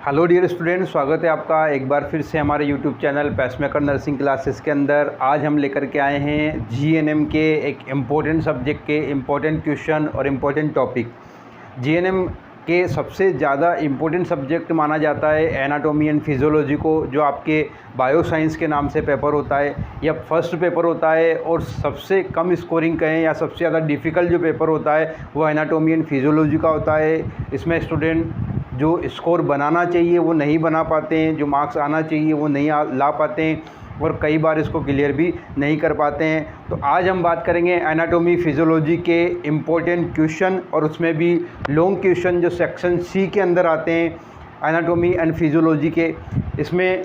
Hello dear student, स्वागत है आपका एक बार फिर से हमारे YouTube channel pacemaker nursing classes के अंदर। आज हम लेकर के आए हैं जीएनएम के एक इम्पोर्टेंट सब्जेक्ट के इम्पोर्टेंट क्वेश्चन और इम्पोर्टेंट टॉपिक। जीएनएम के सबसे ज़्यादा इम्पोर्टेंट सब्जेक्ट माना जाता है एनाटॉमी एंड फिजियोलॉजी को, जो आपके बायोसाइंस के नाम से पेपर होता है या फर्स्ट पेपर होता है, और सबसे कम स्कोरिंग कहें या सबसे ज़्यादा डिफ़िकल्ट जो पेपर होता है वो एनाटॉमी एंड फिजियोलॉजी का होता है। इसमें स्टूडेंट जो स्कोर बनाना चाहिए वो नहीं बना पाते हैं, जो मार्क्स आना चाहिए वो नहीं ला पाते हैं, और कई बार इसको क्लियर भी नहीं कर पाते हैं। तो आज हम बात करेंगे एनाटॉमी फिजियोलॉजी के इम्पोर्टेंट क्वेश्चन, और उसमें भी लॉन्ग क्वेश्चन जो सेक्शन सी के अंदर आते हैं एनाटॉमी एंड फिजियोलॉजी के। इसमें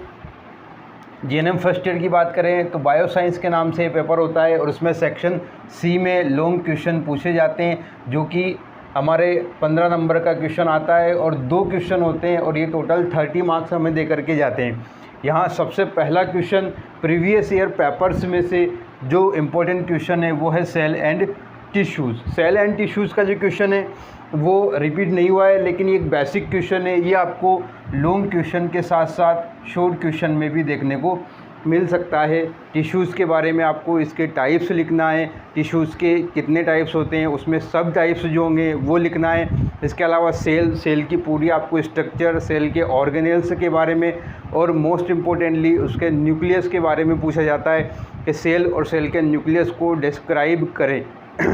जीएनएम फर्स्ट ईयर की बात करें तो बायोसाइंस के नाम से पेपर होता है, और उसमें सेक्शन सी में लॉन्ग क्वेश्चन पूछे जाते हैं, जो कि हमारे 15 नंबर का क्वेश्चन आता है और 2 क्वेश्चन होते हैं, और ये टोटल 30 मार्क्स हमें दे करके जाते हैं। यहाँ सबसे पहला क्वेश्चन प्रीवियस ईयर पेपर्स में से जो इम्पोर्टेंट क्वेश्चन है वो है cell and tissues. Cell and tissues का जो क्वेश्चन है वो रिपीट नहीं हुआ है, लेकिन ये एक बेसिक क्वेश्चन है। ये आपको लॉन्ग क्वेश्चन के साथ साथ शॉर्ट क्वेश्चन में भी देखने को मिल सकता है। टिश्यूज़ के बारे में आपको इसके टाइप्स लिखना है, टिश्यूज़ के कितने टाइप्स होते हैं, उसमें सब टाइप्स जो होंगे वो लिखना है। इसके अलावा सेल की पूरी आपको स्ट्रक्चर, सेल के ऑर्गेनेल्स के बारे में, और मोस्ट इम्पोर्टेंटली उसके न्यूक्लियस के बारे में पूछा जाता है कि सेल और सेल के न्यूक्लियस को डिस्क्राइब करें।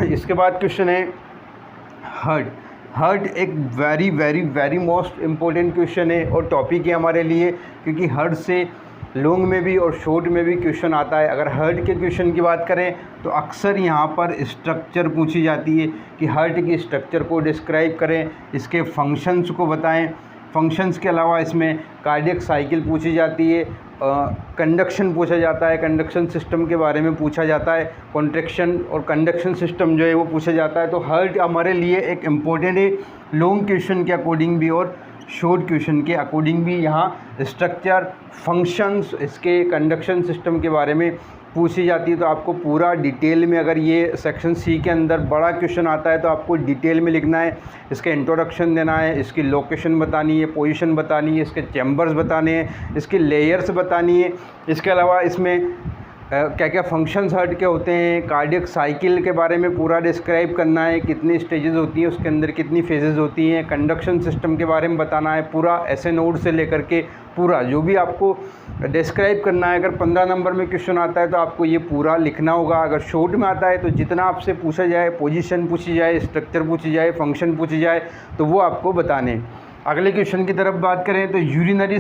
इसके बाद क्वेश्चन है हार्ट एक very very very most important question है और टॉपिक है हमारे लिए, क्योंकि हार्ट से लॉन्ग में भी और शॉर्ट में भी क्वेश्चन आता है। अगर हार्ट के क्वेश्चन की बात करें तो अक्सर यहाँ पर स्ट्रक्चर पूछी जाती है कि हार्ट की स्ट्रक्चर को डिस्क्राइब करें, इसके फंक्शंस को बताएं। फंक्शंस के अलावा इसमें कार्डियक साइकिल पूछी जाती है, कंडक्शन पूछा जाता है, कंडक्शन सिस्टम के बारे में पूछा जाता है, कॉन्ट्रैक्शन और कंडक्शन सिस्टम जो है वो पूछा जाता है। तो हार्ट हमारे लिए एक इम्पोर्टेंट है लॉन्ग क्वेश्चन के अकॉर्डिंग भी और शॉर्ट क्वेश्चन के अकॉर्डिंग भी। यहाँ स्ट्रक्चर, फंक्शंस, इसके कंडक्शन सिस्टम के बारे में पूछी जाती है। तो आपको पूरा डिटेल में, अगर ये सेक्शन सी के अंदर बड़ा क्वेश्चन आता है तो आपको डिटेल में लिखना है, इसका इंट्रोडक्शन देना है, इसकी लोकेशन बतानी है, पोजीशन बतानी है, इसके चैम्बर्स बताने हैं, इसके लेयर्स बतानी है। इसके अलावा इसमें क्या क्या फंक्शंस हार्ट के होते हैं, कार्डियक साइकिल के बारे में पूरा डिस्क्राइब करना है, कितनी स्टेजेस होती हैं, उसके अंदर कितनी फेजेस होती हैं, कंडक्शन सिस्टम के बारे में बताना है, पूरा ऐसे नोड से लेकर के पूरा जो भी आपको डिस्क्राइब करना है। अगर 15 नंबर में क्वेश्चन आता है तो आपको ये पूरा लिखना होगा। अगर शॉर्ट में आता है तो जितना आपसे पूछा जाए, पोजीशन पूछी जाए, स्ट्रक्चर पूछी जाए, फंक्शन पूछी जाए, तो वो आपको बताने हैं। अगले क्वेश्चन की तरफ बात करें तो यूरिनरी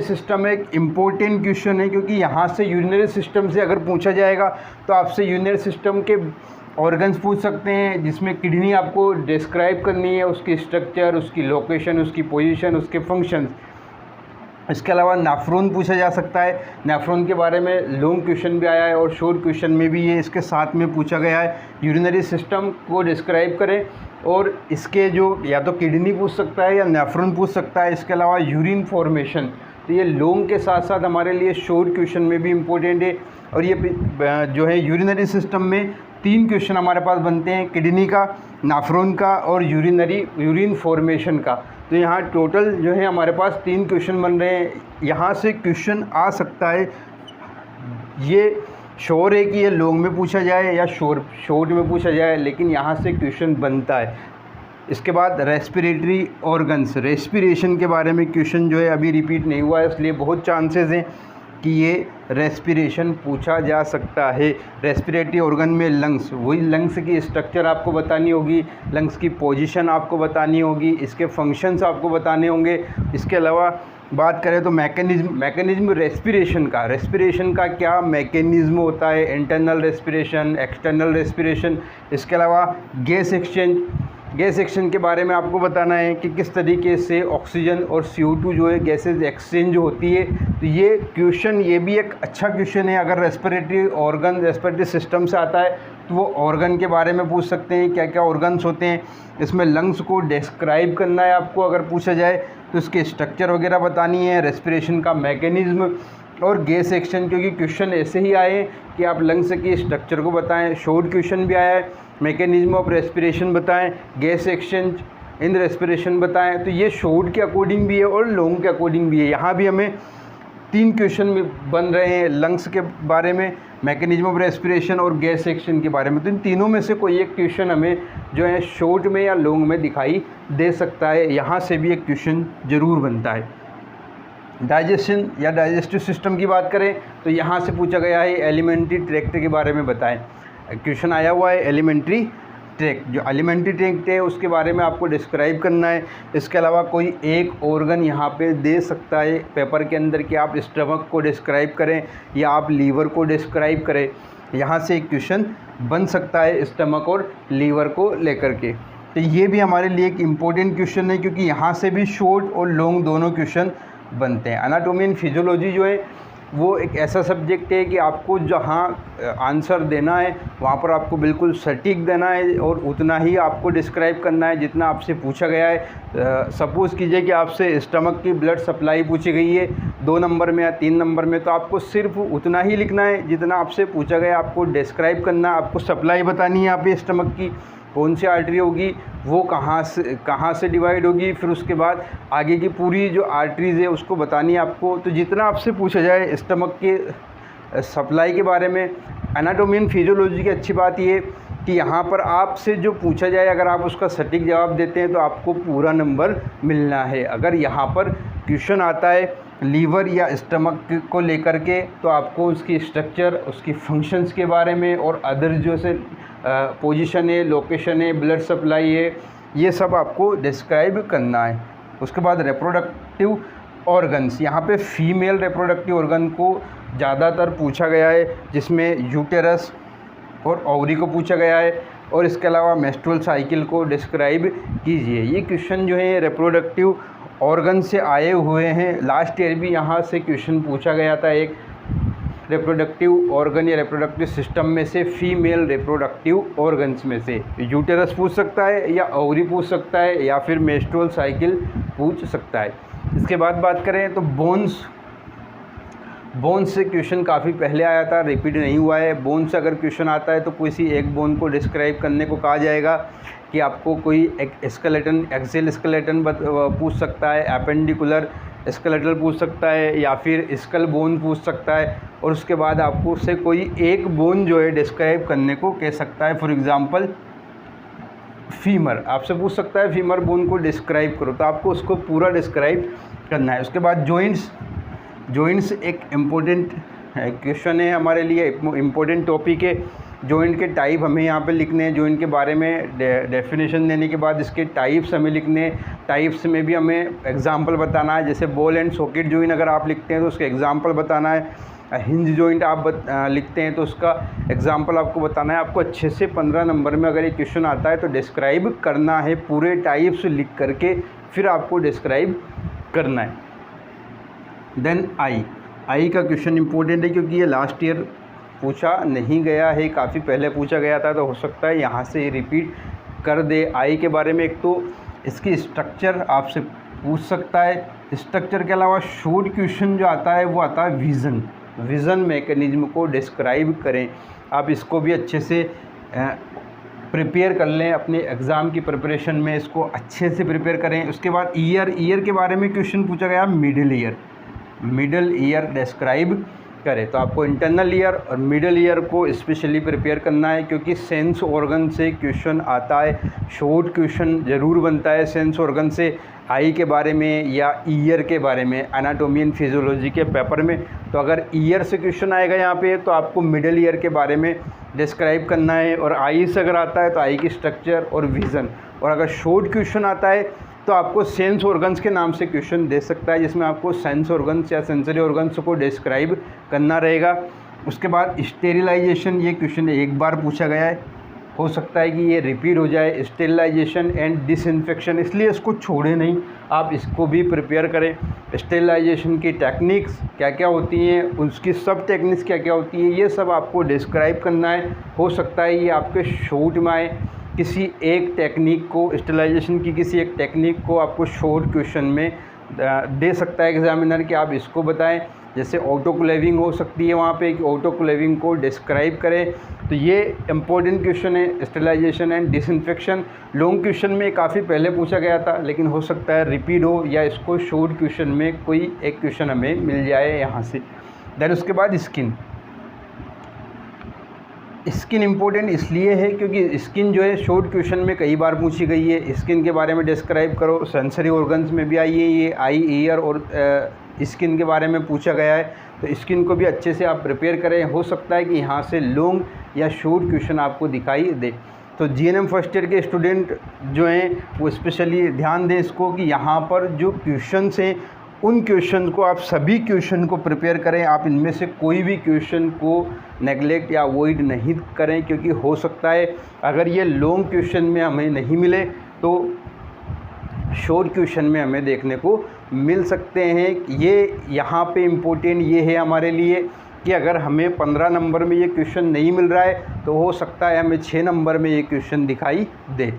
सिस्टम एक इम्पोर्टेंट क्वेश्चन है, क्योंकि यहाँ से यूरिनरी सिस्टम से अगर पूछा जाएगा तो आपसे यूरिनरी सिस्टम के ऑर्गन्स पूछ सकते हैं, जिसमें किडनी आपको डिस्क्राइब करनी है, उसकी स्ट्रक्चर, उसकी लोकेशन, उसकी पोजीशन, उसके फंक्शंस। इसके अलावा नेफ्रॉन पूछा जा सकता है, नेफ्रॉन के बारे में लॉन्ग क्वेश्चन भी आया है और शॉर्ट क्वेश्चन में भी ये इसके साथ में पूछा गया है। यूरिनरी सिस्टम को डिस्क्राइब करें, और इसके जो या तो किडनी पूछ सकता है या नेफ्रॉन पूछ सकता है। इसके अलावा यूरिन फॉर्मेशन, तो ये लॉन्ग के साथ साथ हमारे लिए शॉर्ट क्वेश्चन में भी इम्पोर्टेंट है। और ये जो है यूरिनरी सिस्टम में 3 क्वेश्चन हमारे पास बनते हैं, किडनी का, नेफ्रॉन का और यूरिन फॉर्मेशन का। तो यहाँ टोटल जो है हमारे पास 3 क्वेश्चन बन रहे हैं। यहाँ से क्वेश्चन आ सकता है, ये श्योर है कि ये लॉन्ग में पूछा जाए या शॉर्ट में पूछा जाए, लेकिन यहाँ से क्वेश्चन बनता है। इसके बाद रेस्पिरेटरी ऑर्गन्स, रेस्पिरेशन के बारे में क्वेश्चन जो है अभी रिपीट नहीं हुआ है, इसलिए बहुत चांसेस हैं कि ये रेस्पिरेशन पूछा जा सकता है। रेस्पिरेटरी ऑर्गन में लंग्स, वही लंग्स की स्ट्रक्चर आपको बतानी होगी, लंग्स की पोजीशन आपको बतानी होगी, इसके फंक्शंस आपको बताने होंगे। इसके अलावा बात करें तो मैकेनिज्म रेस्पिरेशन का क्या मैकेनिज्म होता है, इंटरनल रेस्पिरेशन, एक्सटर्नल रेस्पिरेशन। इसके अलावा गैस एक्सचेंज के बारे में आपको बताना है कि किस तरीके से ऑक्सीजन और CO2 जो है गैसेज एक्सचेंज होती है। तो ये क्वेश्चन, ये भी एक अच्छा क्वेश्चन है। अगर रेस्पिरेटरी सिस्टम से आता है तो वो ऑर्गन के बारे में पूछ सकते हैं, क्या क्या ऑर्गन्स होते हैं। इसमें लंग्स को डिस्क्राइब करना है आपको, अगर पूछा जाए तो इसके स्ट्रक्चर वगैरह बतानी है, रेस्पिरेशन का मैकेनिज्म और गैस एक्सचेंज, क्योंकि क्वेश्चन ऐसे ही आए कि आप लंग्स के स्ट्रक्चर को बताएं। शॉर्ट क्वेश्चन भी आया है, मैकेनिज्म ऑफ रेस्पिरेशन बताएं, गैस एक्सचेंज इन रेस्पिरेशन बताएं। तो ये शॉर्ट के अकॉर्डिंग भी है और लॉन्ग के अकॉर्डिंग भी है। यहाँ भी हमें 3 क्वेश्चन बन रहे हैं, लंग्स के बारे में, मैकेनिज्म ऑफ रेस्पिरेशन और गैस एक्सचेंज के बारे में। तो इन तीनों में से कोई एक क्वेश्चन हमें जो है शॉर्ट में या लॉन्ग में दिखाई दे सकता है। यहाँ से भी एक क्वेश्चन ज़रूर बनता है। डाइजेशन या डाइजेस्टिव सिस्टम की बात करें तो यहाँ से पूछा गया है एलिमेंट्री ट्रैक्ट के बारे में बताएं। क्वेश्चन आया हुआ है एलिमेंट्री ट्रैक्ट, जो एलिमेंट्री ट्रैक्ट है उसके बारे में आपको डिस्क्राइब करना है। इसके अलावा कोई एक ऑर्गन यहाँ पे दे सकता है पेपर के अंदर कि आप स्टमक को डिस्क्राइब करें या आप लीवर को डिस्क्राइब करें। यहाँ से एक क्वेश्चन बन सकता है स्टमक और लीवर को लेकर के। तो ये भी हमारे लिए एक इम्पोर्टेंट क्वेश्चन है, क्योंकि यहाँ से भी शॉर्ट और लॉन्ग दोनों क्वेश्चन बनते हैं। एनाटॉमी एंड फिजियोलॉजी जो है वो एक ऐसा सब्जेक्ट है कि आपको जहाँ आंसर देना है वहाँ पर आपको बिल्कुल सटीक देना है और उतना ही आपको डिस्क्राइब करना है जितना आपसे पूछा गया है। सपोज़ कीजिए कि आपसे स्टमक की ब्लड सप्लाई पूछी गई है 2 नंबर में या 3 नंबर में, तो आपको सिर्फ उतना ही लिखना है जितना आपसे पूछा गया। आपको डिस्क्राइब करना है, आपको सप्लाई बतानी है यहाँ पे स्टमक की, कौन सी आर्टरी होगी, वो कहाँ से डिवाइड होगी, फिर उसके बाद आगे की पूरी जो आर्टरीज़ है उसको बतानी है आपको। तो जितना आपसे पूछा जाए स्टमक के सप्लाई के बारे में। एनाटॉमी एंड फिजियोलॉजी की अच्छी बात ये कि यहाँ पर आपसे जो पूछा जाए अगर आप उसका सटीक जवाब देते हैं तो आपको पूरा नंबर मिलना है। अगर यहाँ पर क्वेश्चन आता है लीवर या स्टमक को लेकर के तो आपको उसकी स्ट्रक्चर, उसकी फंक्शंस के बारे में और अदर जो से पोजीशन है, लोकेशन है, ब्लड सप्लाई है, ये सब आपको डिस्क्राइब करना है। उसके बाद रिप्रोडक्टिव ऑर्गन्स, यहाँ पे फीमेल रिप्रोडक्टिव ऑर्गन को ज़्यादातर पूछा गया है, जिसमें यूटेरस और ओवरी को पूछा गया है। और इसके अलावा मेंस्ट्रुअल साइकिल को डिस्क्राइब कीजिए। ये क्वेश्चन जो है रिप्रोडक्टिव ऑर्गन से आए हुए हैं। लास्ट ईयर भी यहाँ से क्वेश्चन पूछा गया था एक रिप्रोडक्टिव ऑर्गन या रिप्रोडक्टिव सिस्टम में से, फीमेल रिप्रोडक्टिव ऑर्गन्स में से यूटेरस पूछ सकता है या ओवरी पूछ सकता है या फिर मेंस्ट्रुअल साइकिल पूछ सकता है। इसके बाद बात करें तो बोन्स से क्वेश्चन काफ़ी पहले आया था, रिपीट नहीं हुआ है। बोन से अगर क्वेश्चन आता है तो किसी एक बोन को डिस्क्राइब करने को कहा जाएगा कि आपको कोई एक स्केलेटन, एक्सियल स्केलेटन पूछ सकता है, एपेंडिकुलर स्केलेटल पूछ सकता है या फिर स्कल बोन पूछ सकता है। और उसके बाद आपको उससे कोई एक बोन जो है डिस्क्राइब करने को कह सकता है। फॉर एग्ज़ाम्पल फीमर आपसे पूछ सकता है, फीमर बोन को डिस्क्राइब करो, तो आपको उसको पूरा डिस्क्राइब करना है। उसके बाद जॉइंट्स एक इम्पोर्टेंट क्वेश्चन है हमारे लिए, इम्पोर्टेंट टॉपिक है। जॉइंट के टाइप हमें यहाँ पे लिखने हैं, जॉइंट के बारे में डेफिनेशन देने के बाद इसके टाइप्स हमें लिखने हैं। टाइप्स में भी हमें एग्जांपल बताना है, जैसे बॉल एंड सॉकेट जॉइंट अगर आप लिखते हैं तो उसके एग्जांपल बताना है। हिंज जॉइंट आप लिखते हैं तो उसका एग्जांपल आपको बताना है। आपको अच्छे से 15 नंबर में अगर ये क्वेश्चन आता है तो डिस्क्राइब करना है, पूरे टाइप्स लिख करके फिर आपको डिस्क्राइब करना है। देन आई का क्वेश्चन इंपॉर्टेंट है क्योंकि ये लास्ट ईयर पूछा नहीं गया है, काफ़ी पहले पूछा गया था, तो हो सकता है यहाँ से रिपीट कर दे। आई के बारे में एक तो इसकी स्ट्रक्चर आपसे पूछ सकता है। स्ट्रक्चर के अलावा शॉर्ट क्वेश्चन जो आता है वो आता है विज़न मैकेनिज्म को डिस्क्राइब करें। आप इसको भी अच्छे से प्रिपेयर कर लें, अपने एग्ज़ाम की प्रिपरेशन में इसको अच्छे से प्रिपेयर करें। उसके बाद ईयर के बारे में क्वेश्चन पूछा गया, मिडिल ईयर डिस्क्राइब करें। तो आपको इंटरनल ईयर और मिडिल ईयर को स्पेशली प्रिपेयर करना है क्योंकि सेंस ऑर्गन से क्वेश्चन आता है। शॉर्ट क्वेश्चन ज़रूर बनता है सेंस ऑर्गन से, आई के बारे में या ईयर के बारे में एनाटॉमी एंड फिजियोलॉजी के पेपर में। तो अगर ईयर से क्वेश्चन आएगा यहाँ पे तो आपको मिडिल ईयर के बारे में डिस्क्राइब करना है, और आई से अगर आता है तो आई की स्ट्रक्चर और विज़न। और अगर शॉर्ट क्वेश्चन आता है तो आपको सेंस ऑर्गन्स के नाम से क्वेश्चन दे सकता है, जिसमें आपको सेंस ऑर्गन्स या सेंसरी ऑर्गन्स को डिस्क्राइब करना रहेगा। उसके बाद स्टेरिलाइजेशन, ये क्वेश्चन एक बार पूछा गया है, हो सकता है कि ये रिपीट हो जाए। स्टेरिलाइजेशन एंड डिसइंफेक्शन, इसलिए इसको छोड़े नहीं, आप इसको भी प्रिपेयर करें। स्टेरिलाइजेशन की टेक्निक्स क्या क्या होती हैं, उसकी सब टेक्निक्स क्या क्या होती हैं, ये सब आपको डिस्क्राइब करना है। हो सकता है ये आपके शॉर्ट में आए, किसी एक टेक्निक को, स्टेरिलाइजेशन की किसी एक टेक्निक को आपको शॉर्ट क्वेश्चन में दे सकता है एग्जामिनर कि आप इसको बताएं। जैसे ऑटोक्लेविंग हो सकती है वहाँ पे कि ऑटोक्लेविंग को डिस्क्राइब करें। तो ये इम्पोर्टेंट क्वेश्चन है, sterilisation and disinfection. Long question में काफ़ी पहले पूछा गया था, लेकिन हो सकता है रिपीट हो या इसको शॉर्ट क्वेश्चन में कोई एक क्वेश्चन हमें मिल जाए यहाँ से। देन उसके बाद स्किन इम्पोर्टेंट इसलिए है क्योंकि स्किन जो है शॉर्ट क्वेश्चन में कई बार पूछी गई है। स्किन के बारे में डिस्क्राइब करो, सेंसरी ऑर्गन्स में भी आई है ये, आई, ईयर और स्किन के बारे में पूछा गया है। तो स्किन को भी अच्छे से आप प्रिपेयर करें, हो सकता है कि यहाँ से लॉन्ग या शॉर्ट क्वेश्चन आपको दिखाई दे। तो जीएनएम फर्स्ट ईयर के स्टूडेंट जो हैं वो स्पेशली ध्यान दें इसको कि यहाँ पर जो क्वेश्चंस हैं उन क्वेश्चन को आप सभी क्वेश्चन को प्रिपेयर करें। आप इनमें से कोई भी क्वेश्चन को नेगलेक्ट या अवॉइड नहीं करें, क्योंकि हो सकता है अगर ये लॉन्ग क्वेश्चन में हमें नहीं मिले तो शॉर्ट क्वेश्चन में हमें देखने को मिल सकते हैं। ये यहाँ पे इम्पोर्टेंट ये है हमारे लिए कि अगर हमें 15 नंबर में ये क्वेश्चन नहीं मिल रहा है तो हो सकता है हमें 6 नंबर में ये क्वेश्चन दिखाई दे।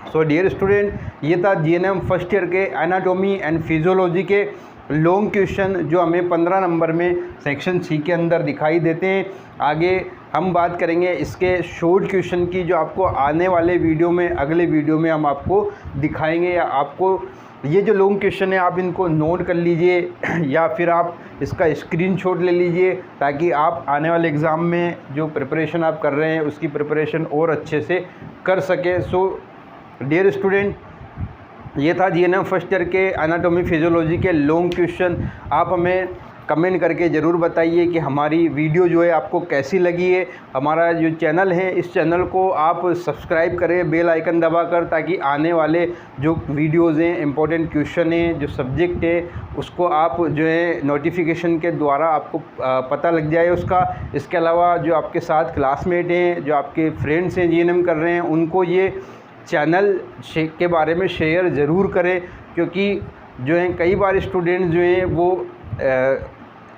सो डियर स्टूडेंट, ये था जीएनएम फर्स्ट ईयर के एनाटॉमी एंड फिजियोलॉजी के लॉन्ग क्वेश्चन जो हमें 15 नंबर में सेक्शन सी के अंदर दिखाई देते हैं। आगे हम बात करेंगे इसके शॉर्ट क्वेश्चन की, जो आपको आने वाले वीडियो में, अगले वीडियो में हम आपको दिखाएंगे। या आपको ये जो लॉन्ग क्वेश्चन है आप इनको नोट कर लीजिए या फिर आप इसका स्क्रीनशॉट ले लीजिए, ताकि आप आने वाले एग्ज़ाम में जो प्रिपरेशन आप कर रहे हैं उसकी प्रिपरेशन और अच्छे से कर सकें। सो डियर स्टूडेंट, ये था जीएनएम फर्स्ट ईयर के एनाटॉमी फिजियोलॉजी के लॉन्ग क्वेश्चन। आप हमें कमेंट करके ज़रूर बताइए कि हमारी वीडियो जो है आपको कैसी लगी है। हमारा जो चैनल है, इस चैनल को आप सब्सक्राइब करें बेल आइकन दबाकर, ताकि आने वाले जो वीडियोज़ हैं, इंपॉर्टेंट क्वेश्चन हैं, जो सब्जेक्ट है, उसको आप जो है नोटिफिकेशन के द्वारा आपको पता लग जाए उसका। इसके अलावा जो आपके साथ क्लासमेट हैं, जो आपके फ्रेंड्स हैं जीएनएम कर रहे हैं, उनको ये चैनल के बारे में शेयर ज़रूर करें, क्योंकि जो है कई बार स्टूडेंट्स जो हैं वो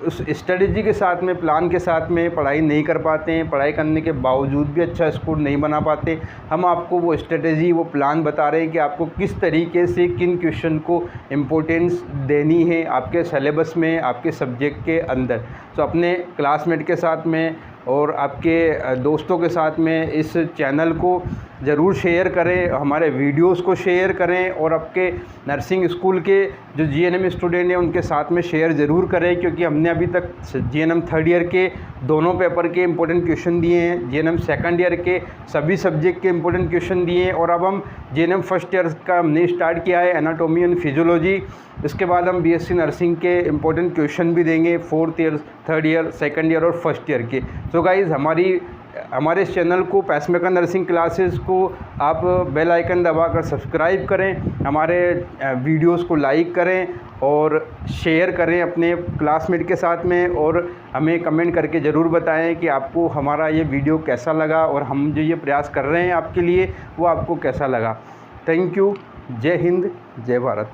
उस स्ट्रेटजी के साथ में, प्लान के साथ में पढ़ाई नहीं कर पाते हैं, पढ़ाई करने के बावजूद भी अच्छा स्कोर नहीं बना पाते। हम आपको वो स्ट्रेटजी, वो प्लान बता रहे हैं कि आपको किस तरीके से किन क्वेश्चन को इम्पोर्टेंस देनी है आपके सिलेबस में, आपके सब्जेक्ट के अंदर। तो अपने क्लासमेट के साथ में और आपके दोस्तों के साथ में इस चैनल को ज़रूर शेयर करें, हमारे वीडियोस को शेयर करें, और आपके नर्सिंग स्कूल के जो जीएनएम स्टूडेंट हैं उनके साथ में शेयर ज़रूर करें, क्योंकि हमने अभी तक जीएनएम थर्ड ईयर के दोनों पेपर के इंपॉर्टेंट क्वेश्चन दिए हैं, जीएनएम सेकंड ईयर के सभी सब्जेक्ट के इंपॉर्टेंट क्वेश्चन दिए हैं, और अब हम जीएनएम फर्स्ट ईयर का हमने स्टार्ट किया है एनाटॉमी एंड फिजियोलॉजी। इसके बाद हम बीएससी नर्सिंग के इंपॉर्टेंट क्वेश्चन भी देंगे, fourth year, third year, second year और फर्स्ट ईयर के। सो गाइज़, हमारे इस चैनल को, पैसमेकर नर्सिंग क्लासेस को आप बेल आइकन दबाकर सब्सक्राइब करें, हमारे वीडियोस को लाइक करें और शेयर करें अपने क्लासमेट के साथ में, और हमें कमेंट करके ज़रूर बताएं कि आपको हमारा ये वीडियो कैसा लगा और हम जो ये प्रयास कर रहे हैं आपके लिए वो आपको कैसा लगा। Thank you. जय हिंद, जय भारत।